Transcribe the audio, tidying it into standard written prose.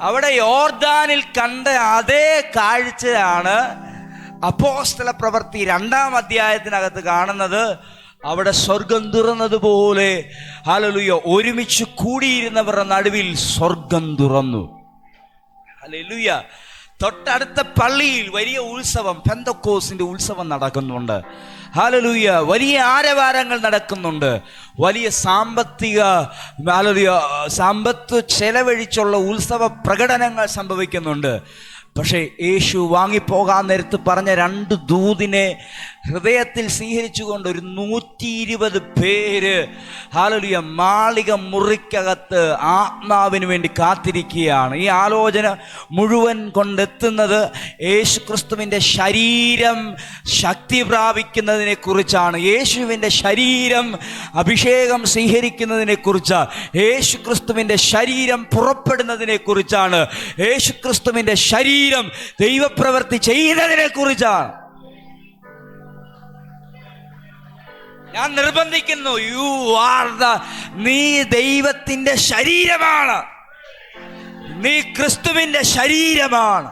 അവിടെ യോർദാനിൽ കണ്ട അതേ കാഴ്ചയാണ് അപ്പോസ്തല പ്രവൃത്തി 2-ാം അധ്യായത്തിനകത്ത് കാണുന്നത്. അവിടെ സ്വർഗം തുറന്നതുപോലെ ഹല്ലേലൂയ ഒരുമിച്ച് കൂടിയിരുന്നവരുടെ നടുവിൽ സ്വർഗം തുറന്നു. ഹല്ലേലൂയ. തൊട്ടടുത്ത പള്ളിയിൽ വലിയ ഉത്സവം, പെന്തക്കോസ്തിന്റെ ഉത്സവം നടക്കുന്നുണ്ട്. ഹല്ലേലൂയ. വലിയ ആരവാരങ്ങൾ നടക്കുന്നുണ്ട്. വലിയ സമ്പത്ത് ചെലവഴിച്ചുള്ള ഉത്സവ പ്രകടനങ്ങൾ സംഭവിക്കുന്നുണ്ട്. പക്ഷേ യേശു വാങ്ങിപ്പോകാൻ നേരത്ത് പറഞ്ഞ 2 ദൂതിനെ ഹൃദയത്തിൽ സ്വീകരിച്ചുകൊണ്ട് ഒരു 120 പേര് ഹല്ലേലൂയ മാളിക മുറിക്കകത്ത് ആത്മാവിന് വേണ്ടി കാത്തിരിക്കുകയാണ്. ഈ ആലോചന മുഴുവൻ കൊണ്ടെത്തുന്നത് യേശു ക്രിസ്തുവിൻ്റെ ശരീരം ശക്തി പ്രാപിക്കുന്നതിനെ കുറിച്ചാണ്. യേശുവിൻ്റെ ശരീരം അഭിഷേകം സ്വീകരിക്കുന്നതിനെ കുറിച്ചാണ്. യേശു ക്രിസ്തുവിൻ്റെ ശരീരം പുറപ്പെടുന്നതിനെ കുറിച്ചാണ്. യേശു ക്രിസ്തുവിൻ്റെ ശരീരം ദൈവപ്രവൃത്തി ചെയ്യുന്നതിനെ കുറിച്ചാണ്. ഞാൻ നിർബന്ധിക്കുന്നു, നീ ദൈവത്തിന്റെ ശരീരമാണ്, നീ ക്രിസ്തുവിന്റെ ശരീരമാണ്.